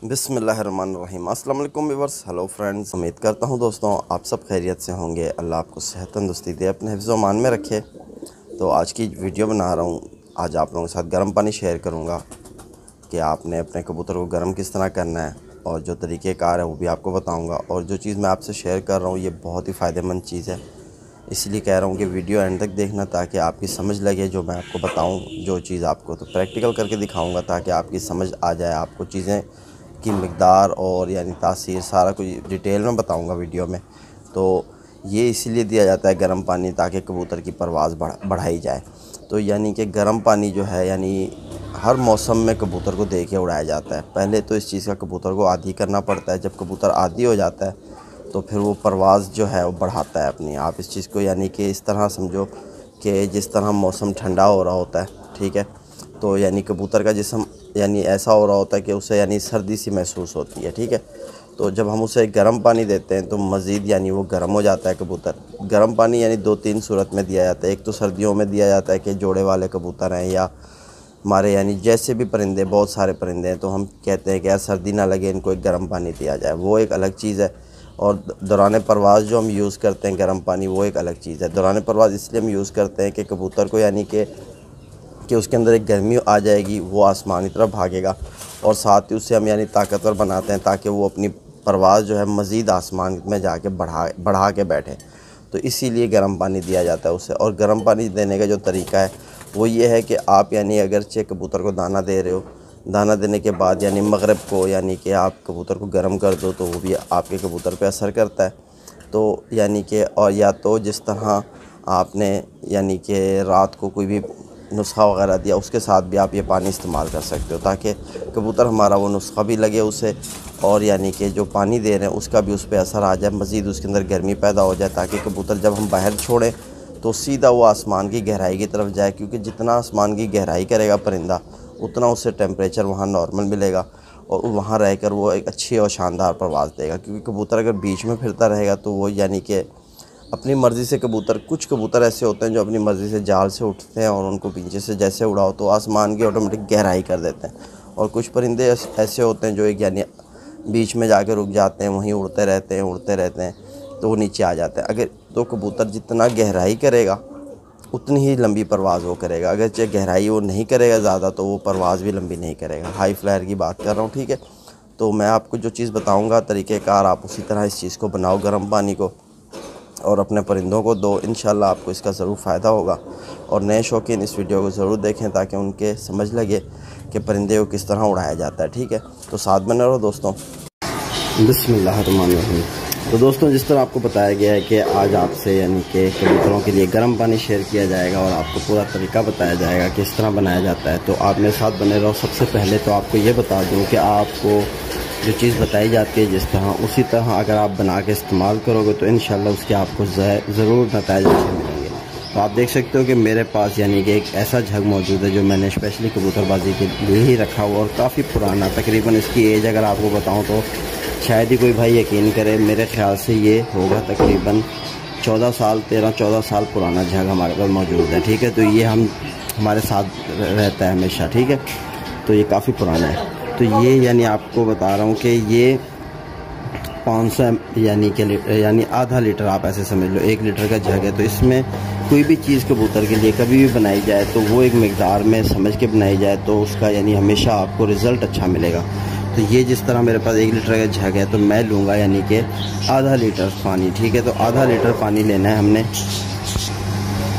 बिस्मिल्लाहिर्रहमानिर्रहीम। अस्सलाम वालेकुम व्यूअर्स, हेलो फ्रेंड्स। उम्मीद करता हूँ दोस्तों आप सब खैरियत से होंगे। अल्लाह आपको सेहत तंदुरुस्ती दे, अपने हिफ्ज़ व अमान में रखे। तो आज की वीडियो बना रहा हूँ। आज आप लोगों के साथ गर्म पानी शेयर करूँगा कि आपने अपने कबूतर को गर्म किस तरह करना है, और जो तरीक़ेकार है वो भी आपको बताऊँगा। और जो चीज़ मैं आपसे शेयर कर रहा हूँ ये बहुत ही फ़ायदेमंद चीज़ है, इसलिए कह रहा हूँ कि वीडियो एंड तक देखना ताकि आपकी समझ लगे। जो मैं आपको बताऊँ जो चीज़ आपको तो प्रैक्टिकल करके दिखाऊँगा ताकि आपकी समझ आ जाए, आपको चीज़ें की मिक़दार और यानी तासीर सारा कुछ डिटेल में बताऊंगा वीडियो में। तो ये इसीलिए दिया जाता है गर्म पानी ताकि कबूतर की परवाज़ बढ़ाई जाए। तो यानी कि गर्म पानी जो है यानी हर मौसम में कबूतर को दे के उड़ाया जाता है। पहले तो इस चीज़ का कबूतर को आदी करना पड़ता है। जब कबूतर आदी हो जाता है तो फिर वो परवाज़ जो है वो बढ़ाता है अपनी। आप इस चीज़ को यानी कि इस तरह समझो कि जिस तरह मौसम ठंडा हो रहा होता है, ठीक है, तो यानी कबूतर का जिस्म यानी ऐसा हो रहा होता है कि उसे यानी सर्दी सी महसूस होती है, ठीक है। तो जब हम उसे गर्म पानी देते हैं तो मज़ीद यानी वो गर्म हो जाता है कबूतर। गर्म पानी यानी 2-3 सूरत में दिया जाता है। एक तो सर्दियों में दिया जाता है कि जोड़े वाले कबूतर हैं या हमारे यानी जैसे भी परिंदे, बहुत सारे परिंदे हैं, तो हम कहते हैं कि यार सर्दी ना लगे इनको एक गर्म पानी दिया जाए, वो एक अलग चीज़ है। और दौरान परवाज़ जो हम यूज़ करते हैं गर्म पानी, वो एक अलग चीज़ है। दौरान परवाज़ इसलिए हम यूज़ करते हैं कि कबूतर को यानी कि उसके अंदर एक गर्मी आ जाएगी, वो आसमान की तरफ भागेगा, और साथ ही उससे हम यानी ताकतवर बनाते हैं ताकि वो अपनी परवाज़ जो है मज़ीद आसमान में जाके बढ़ा के बैठे। तो इसीलिए गर्म पानी दिया जाता है उसे। और गर्म पानी देने का जो तरीका है वो ये है कि आप यानी अगरचे कबूतर को दाना दे रहे हो, दाना देने के बाद यानी मगरिब को यानी कि आप कबूतर को गर्म कर दो तो वो भी आपके कबूतर पे असर करता है। तो यानी कि और या तो जिस तरह आपने यानी कि रात को कोई भी नुस्खा वगैरह दिया उसके साथ भी आप ये पानी इस्तेमाल कर सकते हो ताकि कबूतर हमारा वो नुस्खा भी लगे उसे, और यानी कि जो पानी दे रहे हैं उसका भी उस पर असर आ जाए, मज़ीद उसके अंदर गर्मी पैदा हो जाए ताकि कबूतर जब हम बाहर छोड़ें तो सीधा वो आसमान की गहराई की तरफ जाए। क्योंकि जितना आसमान की गहराई करेगा परिंदा उतना उससे टेम्परेचर वहाँ नॉर्मल मिलेगा और वहाँ रहकर वो एक अच्छी और शानदार परवाज़ देगा। क्योंकि कबूतर अगर बीच में फिरता रहेगा तो वो यानी कि अपनी मर्ज़ी से कुछ कबूतर ऐसे होते हैं जो अपनी मर्ज़ी से जाल से उठते हैं और उनको पीछे से जैसे उड़ाओ तो आसमान की ऑटोमेटिक गहराई कर देते हैं। और कुछ परिंदे ऐसे होते हैं जो एक यानी बीच में जाके रुक जाते हैं, वहीं उड़ते रहते हैं तो वो नीचे आ जाते हैं। अगर तो कबूतर जितना गहराई करेगा उतनी ही लंबी परवाज़ वो करेगा। अगर चाहे गहराई वो नहीं करेगा ज़्यादा तो वो परवाज़ भी लंबी नहीं करेगा। हाई फ्लायर की बात कर रहा हूँ, ठीक है। तो मैं आपको जो चीज़ बताऊँगा तरीक़ेकार आप उसी तरह इस चीज़ को बनाओ गर्म पानी को और अपने परिंदों को दो। इंशाल्लाह आपको इसका ज़रूर फ़ायदा होगा। और नए शौकीन इस वीडियो को ज़रूर देखें ताकि उनके समझ लगे कि परिंदे को किस तरह उड़ाया जाता है, ठीक है। तो साथ बने रहो दोस्तों। बिस्मिल्लाहिर्रहमानिर्रहीम। तो दोस्तों जिस तरह आपको बताया गया है कि आज आपसे यानी कि कबूतरों के लिए गर्म पानी शेयर किया जाएगा और आपको पूरा तरीका बताया जाएगा किस तरह बनाया जाता है, तो आप मेरे साथ बने रहो। सबसे पहले तो आपको ये बता दूँ कि आपको जो चीज़ बताई जाती है जिस तरह उसी तरह अगर आप बना के इस्तेमाल करोगे तो इंशाल्लाह उसके आपको ज़रूर नतीजे अच्छे मिलेंगे। तो आप देख सकते हो कि मेरे पास यानी कि एक ऐसा जग मौजूद है जो मैंने स्पेशली कबूतरबाजी के लिए ही रखा हुआ और काफ़ी पुराना, तकरीबन इसकी एज अगर आपको बताऊं तो शायद ही कोई भाई यकीन करे। मेरे ख्याल से ये होगा तकरीबन 13-14 साल पुराना जग हमारे पास मौजूद है, ठीक है। तो ये हमारे साथ रहता है हमेशा, ठीक है। तो ये काफ़ी पुराना है। तो ये यानी आपको बता रहा हूँ कि ये 500 यानी आधा लीटर आप ऐसे समझ लो, 1 लीटर का जग है। तो इसमें कोई भी चीज़ कबूतर के लिए कभी भी बनाई जाए तो वो एक मिकदार में समझ के बनाई जाए तो उसका यानी हमेशा आपको रिज़ल्ट अच्छा मिलेगा। तो ये जिस तरह मेरे पास 1 लीटर का जग है तो मैं लूँगा यानी कि आधा लीटर पानी, ठीक है। तो आधा लीटर पानी लेना है हमने।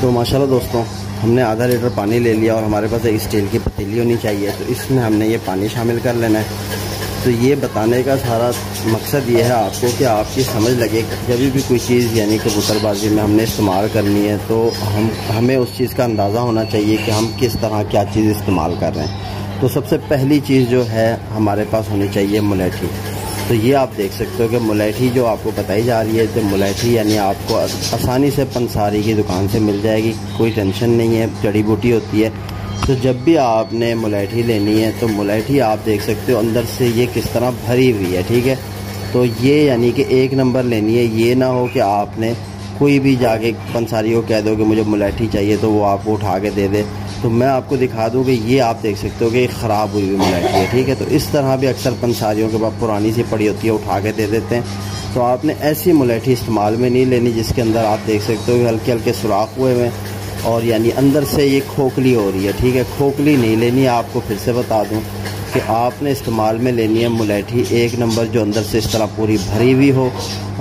तो माशाल्लाह दोस्तों हमने आधा लीटर पानी ले लिया और हमारे पास एक स्टील की पतीली होनी चाहिए। तो इसमें हमने ये पानी शामिल कर लेना है। तो ये बताने का सारा मकसद ये है आपको कि आपकी समझ लगे जब भी कोई चीज़ यानी कबूतरबाजी में हमने इस्तेमाल करनी है तो हमें उस चीज़ का अंदाज़ा होना चाहिए कि हम किस तरह क्या चीज़ इस्तेमाल कर रहे हैं। तो सबसे पहली चीज़ जो है हमारे पास होनी चाहिए मुलेठी। तो ये आप देख सकते हो कि मुलेठी जो आपको बताई जा रही है, तो मुलेठी यानी आपको आसानी से पंसारी की दुकान से मिल जाएगी, कोई टेंशन नहीं है, जड़ी बूटी होती है। तो जब भी आपने मुलेठी लेनी है तो मुलेठी आप देख सकते हो अंदर से ये किस तरह भरी हुई है, ठीक है। तो ये यानी कि 1 नंबर लेनी है। ये ना हो कि आपने कोई भी जाके पंसारी को कह दो कि मुझे मुलेठी चाहिए तो वो आपको उठा के दे दे तो मैं आपको दिखा दूँ कि ये आप देख सकते हो कि ख़राब हुई हुई मुलैठी है, ठीक है। तो इस तरह भी अक्सर पंसारियों के पास पुरानी सी पड़ी होती है, उठा के दे देते हैं। तो आपने ऐसी मुलैठी इस्तेमाल में नहीं लेनी जिसके अंदर आप देख सकते हो कि हल्के हल्के सुराख हुए हैं और यानी अंदर से ये खोखली हो रही है, ठीक है। खोखली नहीं लेनी है। आपको फिर से बता दूं कि आपने इस्तेमाल में लेनी है मुलैठी 1 नंबर, जो अंदर से इस तरह पूरी भरी हुई हो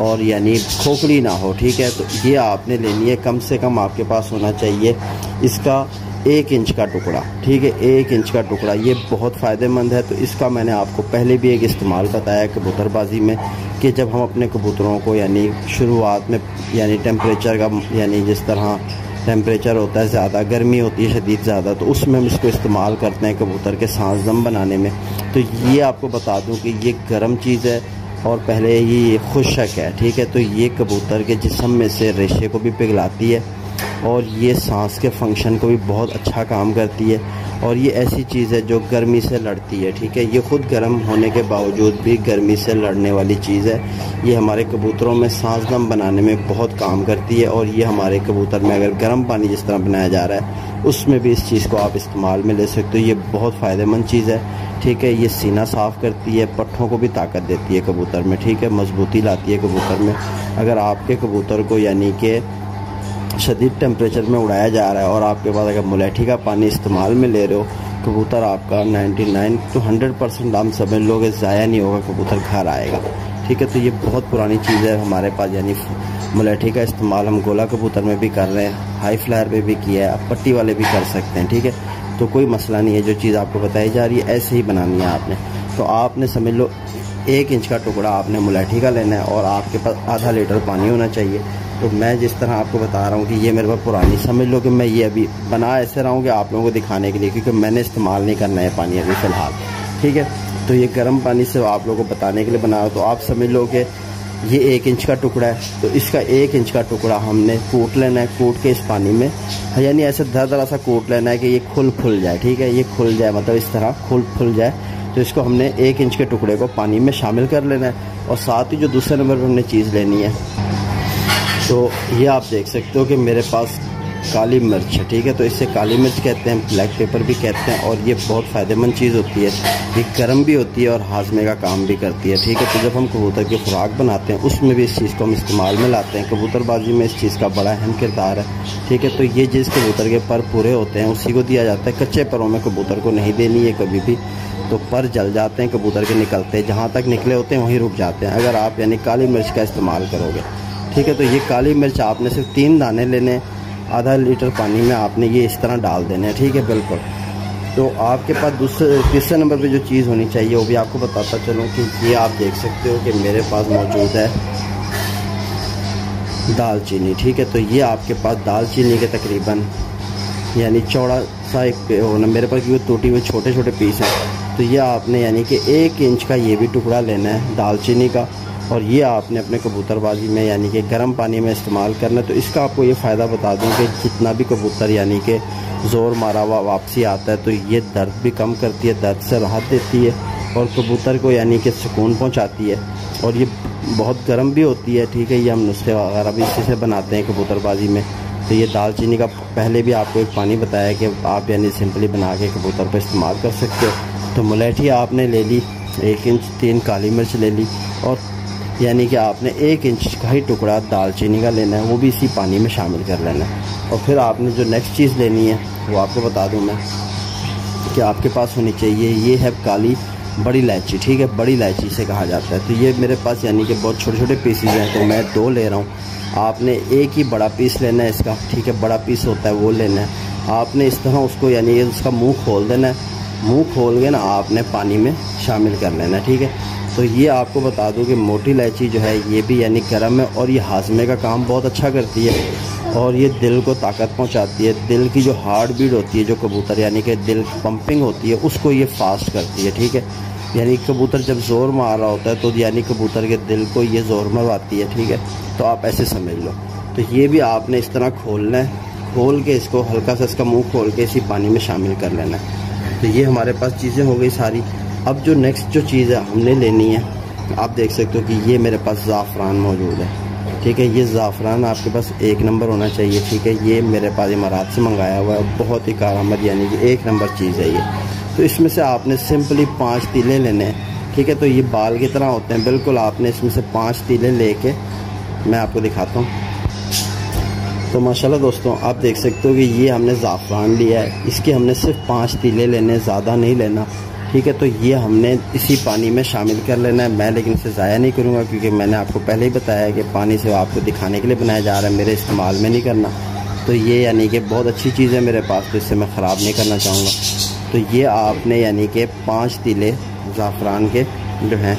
और यानी खोखली ना हो, ठीक है। तो ये आपने लेनी है। कम से कम आपके पास होना चाहिए इसका 1 इंच का टुकड़ा, ठीक है। 1 इंच का टुकड़ा ये बहुत फ़ायदेमंद है। तो इसका मैंने आपको पहले भी एक इस्तेमाल बताया कबूतरबाजी में कि जब हम अपने कबूतरों को यानी शुरुआत में यानी टेम्परेचर का यानी जिस तरह टेम्परेचर होता है ज़्यादा, गर्मी होती है शदीद ज़्यादा, तो उसमें हम इसको इस्तेमाल करते हैं कबूतर के सांस दम बनाने में। तो ये आपको बता दूं कि ये गर्म चीज़ है और पहले ही ये खुशक है, ठीक है। तो ये कबूतर के जिस्म में से रेशे को भी पिघलाती है और ये सांस के फंक्शन को भी बहुत अच्छा काम करती है। और ये ऐसी चीज़ है जो गर्मी से लड़ती है, ठीक है। ये ख़ुद गर्म होने के बावजूद भी गर्मी से लड़ने वाली चीज़ है। ये हमारे कबूतरों में सांस दम बनाने में बहुत काम करती है और ये हमारे कबूतर में अगर गर्म पानी जिस तरह बनाया जा रहा है उसमें भी इस चीज़ को आप इस्तेमाल में ले सकते हो। ये बहुत फ़ायदेमंद चीज़ है, ठीक है। ये सीना साफ़ करती है, पट्ठों को भी ताकत देती है कबूतर में, ठीक है। मजबूती लाती है कबूतर में। अगर आपके कबूतर को यानी कि शदीद टेम्परेचर में उड़ाया जा रहा है और आपके पास अगर मुलैठी का पानी इस्तेमाल में ले रहे हो, कबूतर आपका 99 to 100% हम समझ लो कि ज़ाया नहीं होगा, कबूतर घर आएगा, ठीक है। तो ये बहुत पुरानी चीज़ है हमारे पास। यानी मुलैठी का इस्तेमाल हम गोला कबूतर में भी कर रहे हैं, हाई फ्लायर पे भी किया है, अब पट्टी वाले भी कर सकते हैं, ठीक है। तो कोई मसला नहीं है। जो चीज़ आपको बताई जा रही है ऐसे ही बनानी है आपने। तो आपने समझ लो 1 इंच का टुकड़ा आपने मुलैठी का लेना है और आपके पास आधा लीटर पानी होना चाहिए। तो मैं जिस तरह आपको बता रहा हूँ कि ये मेरे पास पुरानी, समझ लो कि मैं ये अभी बना ऐसे रहा हूँ कि आप लोगों को दिखाने के लिए, क्योंकि मैंने इस्तेमाल नहीं करना है पानी अभी फ़िलहाल, ठीक है। तो ये गर्म पानी से आप लोगों को बताने के लिए बना रहा हूँ। तो आप समझ लो कि ये 1 इंच का टुकड़ा है, तो इसका 1 इंच का टुकड़ा हमने कूट लेना है। कूट के इस पानी में यानी ऐसे धरा सा कूट लेना है कि ये खुल जाए, ठीक है। ये खुल जाए मतलब इस तरह खुल जाए। तो इसको हमने 1 इंच के टुकड़े को पानी में शामिल कर लेना है। और साथ ही जो दूसरे नंबर पर हमने चीज़ लेनी है, तो ये आप देख सकते हो कि मेरे पास काली मिर्च है, ठीक है। तो इसे काली मिर्च कहते हैं, ब्लैक पेपर भी कहते हैं। और ये बहुत फ़ायदेमंद चीज़ होती है, ये गर्म भी होती है और हाजमे का काम भी करती है, ठीक है। तो जब हम कबूतर की खुराक बनाते हैं उसमें भी इस चीज़ को हम इस्तेमाल में लाते हैं। कबूतरबाजी में इस चीज़ का बड़ा अहम किरदार है, ठीक है। तो ये जिस कबूतर के पर पूरे होते हैं उसी को दिया जाता है। कच्चे परों में कबूतर को नहीं देनी है कभी भी। तो पर जल जाते हैं कबूतर के, निकलते हैं, जहाँ तक निकले होते हैं वहीं रुक जाते हैं अगर आप यानी काली मिर्च का इस्तेमाल करोगे, ठीक है। तो ये काली मिर्च आपने सिर्फ 3 दाने लेने, आधा लीटर पानी में आपने ये इस तरह डाल देने हैं, ठीक है, बिल्कुल। तो आपके पास तीसरे नंबर पे जो चीज़ होनी चाहिए वो भी आपको बताता चलूँ कि ये आप देख सकते हो कि मेरे पास मौजूद है दालचीनी, ठीक है। तो ये आपके पास दालचीनी के तकरीबन यानी चौड़ा सा एक होना, मेरे पास क्योंकि टूटी हुई छोटे छोटे पीस हैं। तो ये आपने यानी कि 1 इंच का ये भी टुकड़ा लेना है दालचीनी का। और ये आपने अपने कबूतरबाजी में यानी कि गर्म पानी में इस्तेमाल करना है। तो इसका आपको ये फ़ायदा बता दूं कि जितना भी कबूतर यानी कि ज़ोर मारा हुआ वापसी आता है तो ये दर्द भी कम करती है, दर्द से राहत देती है और कबूतर को यानी कि सुकून पहुंचाती है। और ये बहुत गर्म भी होती है, ठीक है। ये हम नुस्खे वगैरह भी इसी से बनाते हैं कबूतरबाजी में। तो ये दालचीनी का पहले भी आपको एक पानी बताया कि आप यानी सिंपली बना के कबूतर पर इस्तेमाल कर सकते हो। तो मुलैठी आपने ले ली, 1 इंच 3 काली मिर्च ले ली और यानी कि आपने 1 इंच का ही टुकड़ा दालचीनी का लेना है, वो भी इसी पानी में शामिल कर लेना है। और फिर आपने जो नेक्स्ट चीज़ लेनी है वो आपको बता दूं मैं कि आपके पास होनी चाहिए, ये है काली बड़ी इलायची, ठीक है। बड़ी इलायची से कहा जाता है। तो ये मेरे पास यानी कि बहुत छोटे छोटे पीसेज हैं, तो मैं 2 ले रहा हूँ। आपने एक ही बड़ा पीस लेना है इसका, ठीक है। बड़ा पीस होता है वो लेना है आपने। इस तरह उसको यानी उसका मुँह खोल देना है। मुँह खोल के ना आपने पानी में शामिल कर लेना है, ठीक है। तो ये आपको बता दूं कि मोटी इलायची जो है ये भी यानी गर्म है और ये हाजमे का काम बहुत अच्छा करती है और ये दिल को ताकत पहुंचाती है। दिल की जो हार्ट बीट होती है, जो कबूतर यानी कि दिल पंपिंग होती है, उसको ये फास्ट करती है, ठीक है। यानी कबूतर जब ज़ोर मार रहा होता है तो यानी कबूतर के दिल को ये ज़ोर मरवाती है, ठीक है। तो आप ऐसे समझ लो। तो ये भी आपने इस तरह खोलना है, खोल के इसको हल्का सा इसका मुँह खोल के इसी पानी में शामिल कर लेना है। तो ये हमारे पास चीज़ें हो गई सारी। अब जो नेक्स्ट जो चीज़ है हमने लेनी है, आप देख सकते हो कि ये मेरे पास ज़ाफ़रान मौजूद है, ठीक है। ये ज़ाफ़रान आपके पास एक नंबर होना चाहिए, ठीक है। ये मेरे पास इमारात से मंगाया हुआ है, बहुत ही कारआमद यानी कि एक नंबर चीज़ है ये। तो इसमें से आपने सिंपली 5 तीले लेने हैं, ठीक है। तो ये बाल की तरह होते हैं बिल्कुल, आपने इसमें से 5 तीले लेके मैं आपको दिखाता हूँ। तो माशाल्लाह दोस्तों आप देख सकते हो कि ये हमने ज़ाफ़रान लिया है, इसके हमने सिर्फ 5 तीले लेने, ज़्यादा नहीं लेना, ठीक है। तो ये हमने इसी पानी में शामिल कर लेना है। मैं लेकिन इसे ज़ाया नहीं करूँगा, क्योंकि मैंने आपको पहले ही बताया कि पानी से आपको दिखाने के लिए बनाया जा रहा है, मेरे इस्तेमाल में नहीं करना। तो ये यानी कि बहुत अच्छी चीज़ है मेरे पास, तो इससे मैं ख़राब नहीं करना चाहूँगा। तो ये आपने यानी कि 5 तीले ज़ाफ़रान के जो हैं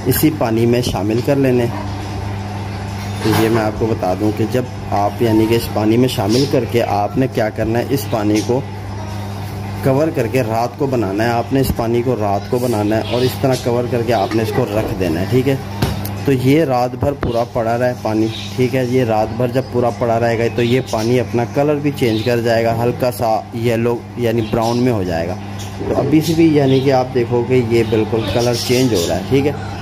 इसी पानी में शामिल कर लेने। तो ये मैं आपको बता दूं कि जब आप यानी कि इस पानी में शामिल करके आपने क्या करना है, इस पानी को कवर करके रात को बनाना है। आपने इस पानी को रात को बनाना है और इस तरह कवर करके आपने इसको रख देना है, ठीक है। तो ये रात भर पूरा पड़ा रहा है पानी, ठीक है। ये रात भर जब पूरा पड़ा रहेगा तो ये पानी अपना कलर भी चेंज कर जाएगा, हल्का सा येलो यानी ब्राउन में हो जाएगा। तो अभी से भी यानी कि आप देखोगे ये बिल्कुल कलर चेंज हो रहा है, ठीक है।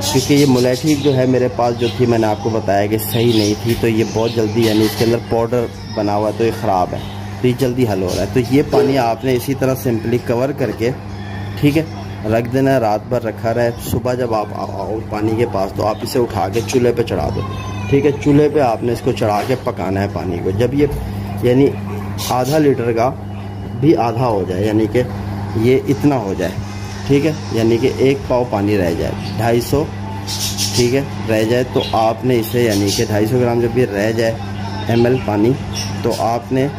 क्योंकि ये मुलेठी जो है मेरे पास जो थी, मैंने आपको बताया कि सही नहीं थी, तो ये बहुत जल्दी यानी इसके अंदर पाउडर बना हुआ है तो ये ख़राब है, तो ये जल्दी हल हो रहा है। तो ये पानी आपने इसी तरह सिंपली कवर करके, ठीक है, रख देना है। रात भर रखा रहे, सुबह जब आप आओ पानी के पास तो आप इसे उठा के चूल्हे पे चढ़ा दो, ठीक है। चूल्हे पे आपने इसको चढ़ा के पकाना है पानी को। जब ये यानी आधा लीटर का भी आधा हो जाए, यानी कि ये इतना हो जाए, ठीक है, यानी कि 1 पाव पानी रह जाए, 250, ठीक है, रह जाए, तो आपने इसे यानी कि 250 ग्राम जब ये रह जाए ml पानी, तो आपने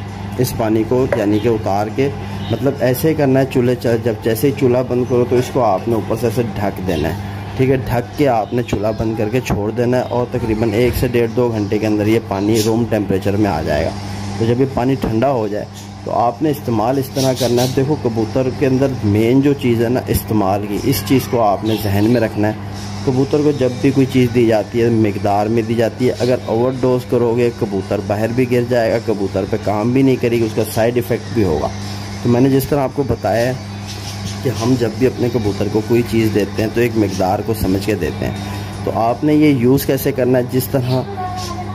इस पानी को यानी कि उतार के, मतलब ऐसे करना है चूल्हे जब जैसे ही चूल्हा बंद करो तो इसको आपने ऊपर से ऐसे ढक देना है, ठीक है। ढक के आपने चूल्हा बंद करके छोड़ देना है और तकरीबन 1 से 1.5-2 घंटे के अंदर ये पानी रूम टेम्परेचर में आ जाएगा। तो जब ये पानी ठंडा हो जाए तो आपने इस्तेमाल इस तरह करना है। देखो कबूतर के अंदर मेन जो चीज़ है ना इस्तेमाल की, इस चीज़ को आपने जहन में रखना है। कबूतर को जब भी कोई चीज़ दी जाती है मिकदार में दी जाती है। अगर ओवरडोज करोगे कबूतर बाहर भी गिर जाएगा, कबूतर पे काम भी नहीं करेगी, उसका साइड इफ़ेक्ट भी होगा। तो मैंने जिस तरह आपको बताया है कि हम जब भी अपने कबूतर को कोई चीज़ देते हैं तो एक मिकदार को समझ के देते हैं। तो आपने ये यूज़ कैसे करना है, जिस तरह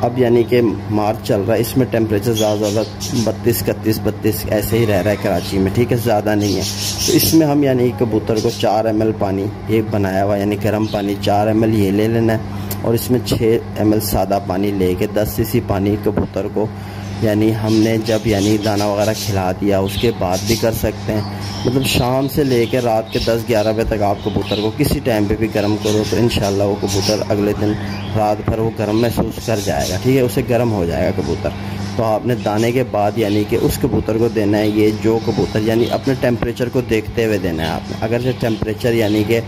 अब यानी कि मार्च चल रहा है, इसमें टेम्परेचर ज़्यादा 32, 31, 32 ऐसे ही रह रहा है कराची में, ठीक है, ज़्यादा नहीं है। तो इसमें हम यानी कबूतर को 4 ml पानी, ये बनाया हुआ यानी गर्म पानी 4 ml ये ले लेना है और इसमें 6 ml सादा पानी लेके 10 cc पानी कबूतर को यानी हमने जब यानी दाना वगैरह खिला दिया उसके बाद भी कर सकते हैं। मतलब शाम से लेकर रात के 10-11 बजे तक आप कबूतर को किसी टाइम पे भी गर्म करो तो इंशाल्लाह वो कबूतर अगले दिन रात भर वो गर्म महसूस कर जाएगा, ठीक है, उसे गर्म हो जाएगा कबूतर। तो आपने दाने के बाद यानी कि उस कबूतर को देना है ये जो कबूतर यानी अपने टेम्परेचर को देखते हुए देना है आपने। अगर से टेम्परेचर यानी कि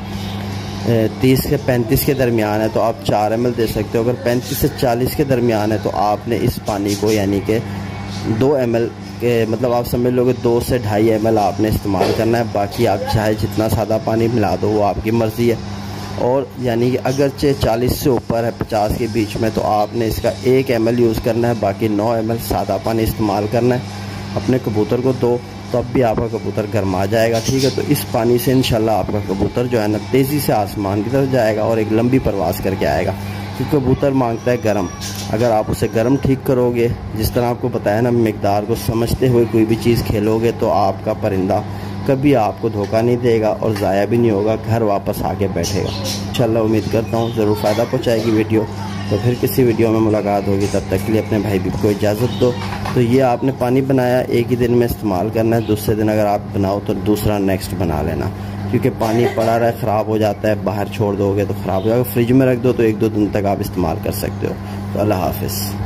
30 से 35 के दरमियान है तो आप 4 ml दे सकते हो। अगर 35 से 40 के दरमियान है तो आपने इस पानी को यानी कि 2 ml के, मतलब आप समझ लोगे 2 से 2.5 ml आपने इस्तेमाल करना है। बाकी आप चाहे जितना सादा पानी मिला दो वो आपकी मर्ज़ी है। और यानी कि अगरचे 40 से ऊपर है 50 के बीच में तो आपने इसका 1 ml यूज़ करना है, बाकी 9 ml सादा पानी इस्तेमाल करना है। अपने कबूतर को दो तब भी आपका कबूतर गर्मा जाएगा, ठीक है। तो इस पानी से इंशाल्लाह आपका कबूतर जो है ना तेज़ी से आसमान की तरफ जाएगा और एक लंबी परवाज़ करके आएगा। क्योंकि कबूतर मांगता है गर्म, अगर आप उसे गर्म ठीक करोगे, जिस तरह आपको बताया ना मिकदार को समझते हुए कोई भी चीज़ खेलोगे तो आपका परिंदा कभी आपको धोखा नहीं देगा और ज़ाया भी नहीं होगा, घर वापस आके बैठेगा। इंशाल्लाह उम्मीद करता हूँ ज़रूर फ़ायदा पहुँचाएगी वीडियो। तो फिर किसी वीडियो में मुलाकात होगी, तब तक के लिए अपने भाई को इजाज़त दो। तो ये आपने पानी बनाया एक ही दिन में इस्तेमाल करना है, दूसरे दिन अगर आप बनाओ तो दूसरा नेक्स्ट बना लेना, क्योंकि पानी पड़ा रहा है ख़राब हो जाता है, बाहर छोड़ दोगे तो ख़राब हो जाएगा। फ्रिज में रख दो तो 1-2 दिन तक आप इस्तेमाल कर सकते हो। तो अल्लाह हाफ़िज़।